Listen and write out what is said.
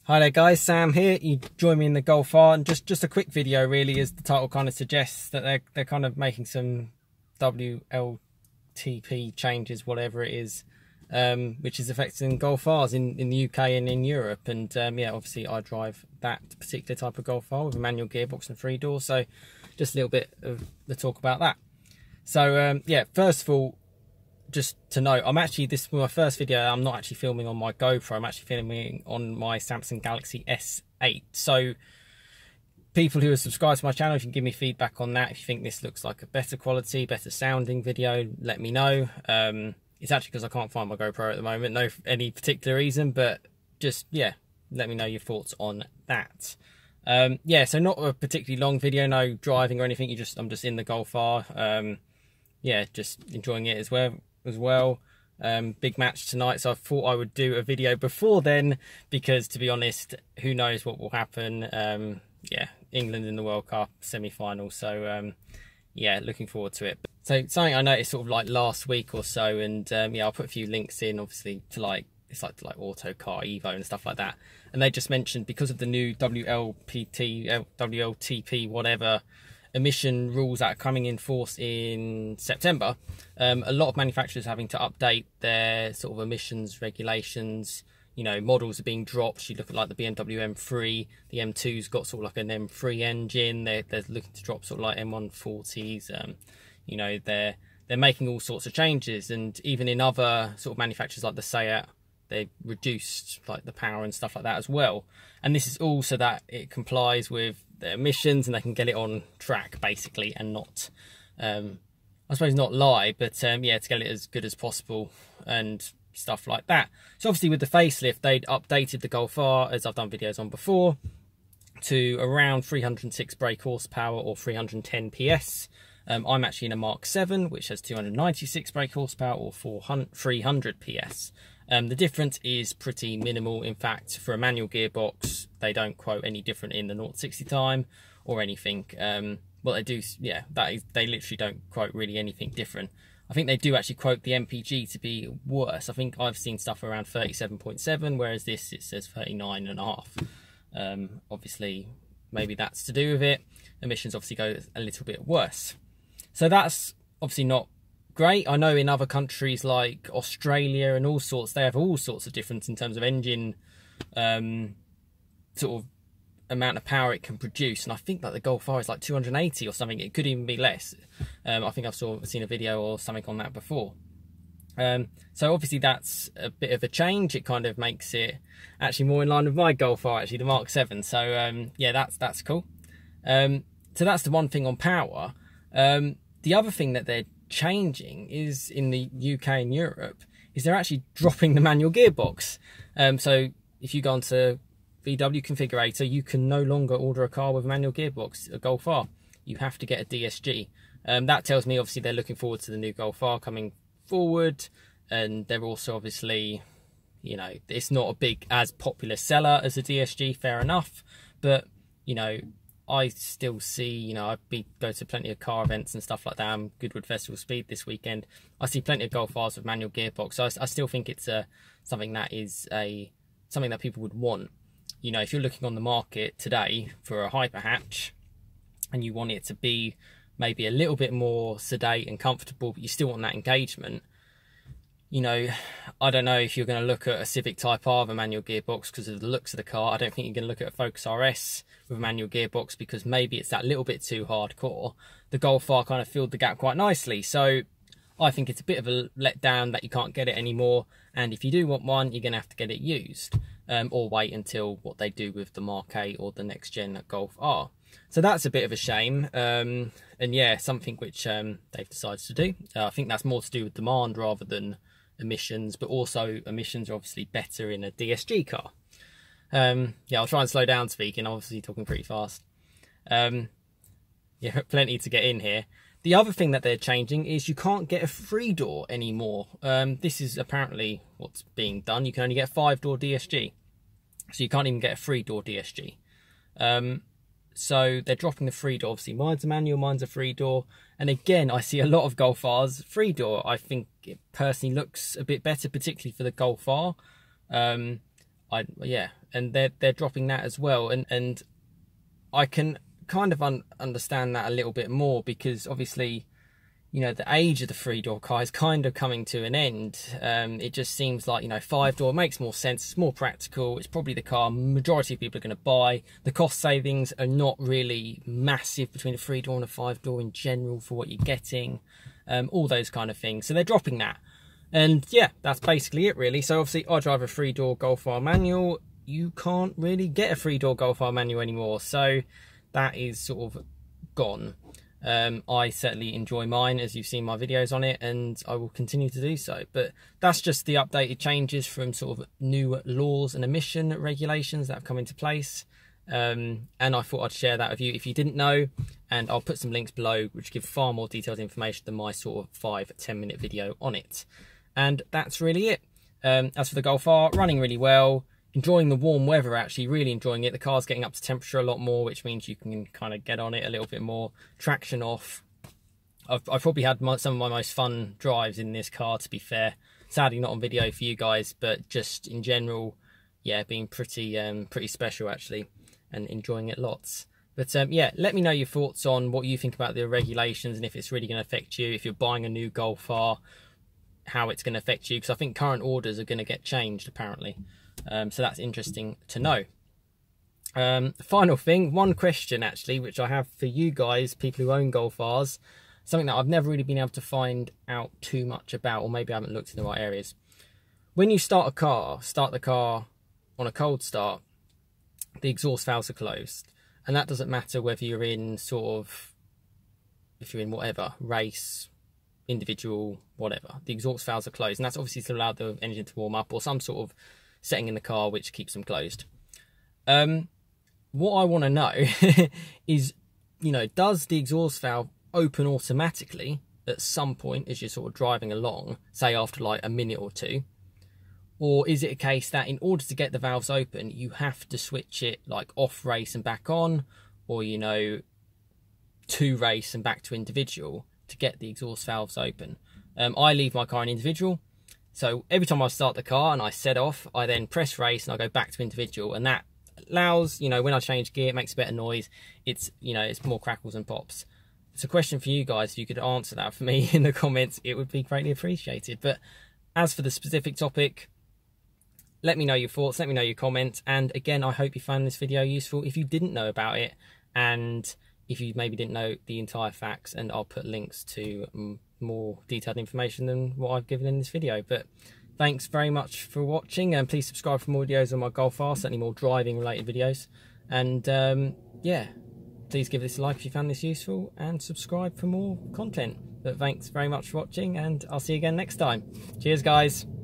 Hi there guys, Sam here. You join me in the Golf R, and just a quick video really, as the title kind of suggests, that they're kind of making some WLTP changes, whatever it is, which is affecting Golf Rs in the UK and in Europe. And yeah, obviously I drive that particular type of Golf R with a manual gearbox and 3-door, so just a little bit of the talk about that. So yeah, first of all, just to note, this is my first video. I'm not actually filming on my GoPro. I'm actually filming on my Samsung Galaxy S8. So people who are subscribed to my channel, if you can give me feedback on that, if you think this looks like a better quality, better sounding video, let me know. It's actually because I can't find my GoPro at the moment, no any particular reason, but just, yeah, let me know your thoughts on that. Yeah, so not a particularly long video, no driving or anything. I'm just in the Golf R. Yeah, just enjoying it as well. Big match tonight, so I thought I would do a video before then, because to be honest, who knows what will happen. Yeah, England in the World Cup semi-final, so yeah, looking forward to it. So something I noticed sort of like last week or so, and yeah, I'll put a few links in obviously to like Auto Car Evo and stuff like that, and they just mentioned because of the new WLTP whatever emission rules that are coming in force in September, a lot of manufacturers having to update their sort of emissions regulations. You know, models are being dropped. You look at like the BMW M3, the M2's got sort of like an M3 engine. They're looking to drop sort of like M140s. You know, they're making all sorts of changes, and even in other sort of manufacturers like the Seat, they reduced like the power and stuff like that as well. And this is all so that it complies with the emissions and they can get it on track basically, and not I suppose not lie, but yeah, to get it as good as possible and stuff like that. So obviously with the facelift, they'd updated the Golf R, as I've done videos on before, to around 306 brake horsepower or 310 PS. I'm actually in a Mk7, which has 296 brake horsepower or 300 PS. The difference is pretty minimal. In fact, for a manual gearbox, they don't quote any different in the 0-60 time or anything. Well, they do, yeah, they literally don't quote really anything different. I think they do actually quote the MPG to be worse. I think I've seen stuff around 37.7, whereas this, it says 39.5. Obviously, maybe that's to do with it. Emissions obviously go a little bit worse. So that's obviously not great. I know in other countries like Australia and all sorts, they have all sorts of difference in terms of engine sort of amount of power it can produce, and I think that the Golf R is like 280 or something. It could even be less. I think I've seen a video or something on that before. So obviously that's a bit of a change. It kind of makes it actually more in line with my Golf R, actually, the Mk7. So yeah, that's cool. So that's the one thing on power. The other thing that they're changing is in the UK and Europe is they're actually dropping the manual gearbox. So if you go onto VW configurator, you can no longer order a car with a manual gearbox, a Golf R. You have to get a DSG. That tells me obviously they're looking forward to the new Golf R coming forward, and they're also obviously, you know, it's not a big as popular seller as a DSG, fair enough, but you know, I still see, you know, go to plenty of car events and stuff like that. I'm Goodwood Festival Speed this weekend. I see plenty of Golf Rs with manual gearbox. So I still think it's something that people would want. You know, if you're looking on the market today for a hyper hatch and you want it to be maybe a little bit more sedate and comfortable, but you still want that engagement, you know, I don't know if you're going to look at a Civic Type R with a manual gearbox because of the looks of the car. I don't think you're going to look at a Focus RS with a manual gearbox because maybe it's that little bit too hardcore. The Golf R kind of filled the gap quite nicely. So I think it's a bit of a letdown that you can't get it anymore. And if you do want one, you're going to have to get it used, or wait until what they do with the Mark 8 or the next gen Golf R. So that's a bit of a shame. And yeah, something which they've decided to do. I think that's more to do with demand rather than emissions, but also emissions are obviously better in a DSG car. Yeah, I'll try and slow down speaking, obviously talking pretty fast. Yeah, plenty to get in here. The other thing that they're changing is you can't get a 3-door anymore. This is apparently what's being done. You can only get a 5-door DSG. So you can't even get a 3-door DSG. So they're dropping the 3-door. Obviously, mine's a manual, mine's a 3-door. And again, I see a lot of Golf Rs 3-door. I think it personally looks a bit better, particularly for the Golf R. yeah, and they're dropping that as well, and I can kind of understand that a little bit more, because obviously, you know, the age of the 3-door car is kind of coming to an end. It just seems like, you know, 5-door makes more sense, it's more practical, it's probably the car majority of people are going to buy. The cost savings are not really massive between a 3-door and a 5-door in general for what you're getting, all those kind of things. So they're dropping that. And yeah, that's basically it really. So obviously I drive a 3-door Golf R manual. You can't really get a 3-door Golf R manual anymore, so that is sort of gone. I certainly enjoy mine, as you've seen my videos on it, and I will continue to do so. But that's just the updated changes from sort of new laws and emission regulations that have come into place. And I thought I'd share that with you if you didn't know, and I'll put some links below which give far more detailed information than my sort of 5-10 minute video on it. And that's really it. As for the Golf R, running really well. Enjoying the warm weather, actually, really enjoying it. The car's getting up to temperature a lot more, which means you can kind of get on it a little bit more. Traction off. I've probably had some of my most fun drives in this car, to be fair. Sadly not on video for you guys, but just in general, yeah, being pretty special actually, and enjoying it lots. But yeah, let me know your thoughts on what you think about the regulations, and if it's really going to affect you, if you're buying a new Golf R, how it's going to affect you, because I think current orders are going to get changed apparently. So that's interesting to know. Final thing, one question actually, which I have for you guys, people who own Golf Rs, something that I've never really been able to find out too much about, or maybe I haven't looked in the right areas. When you start the car on a cold start, the exhaust valves are closed, and that doesn't matter whether you're in sort of, if you're in whatever, race, individual, whatever, the exhaust valves are closed, and that's obviously to allow the engine to warm up, or some sort of setting in the car which keeps them closed. What I want to know is, you know, does the exhaust valve open automatically at some point as you're sort of driving along, say after like a minute or two, or is it a case that in order to get the valves open you have to switch it like off race and back on, or, you know, to race and back to individual to get the exhaust valves open? I leave my car in individual, so every time I start the car and I set off, I then press race and I go back to individual, and that allows, you know, when I change gear, it makes a better noise. It's, you know, it's more crackles and pops. It's a question for you guys. If you could answer that for me in the comments, it would be greatly appreciated. But as for the specific topic, let me know your thoughts, let me know your comments, and again, I hope you found this video useful if you didn't know about it, and if you maybe didn't know the entire facts, and I'll put links to more detailed information than what I've given in this video. But thanks very much for watching, and please subscribe for more videos on my Golf R, certainly more driving related videos. And yeah, please give this a like if you found this useful, and subscribe for more content. But thanks very much for watching, and I'll see you again next time. Cheers guys.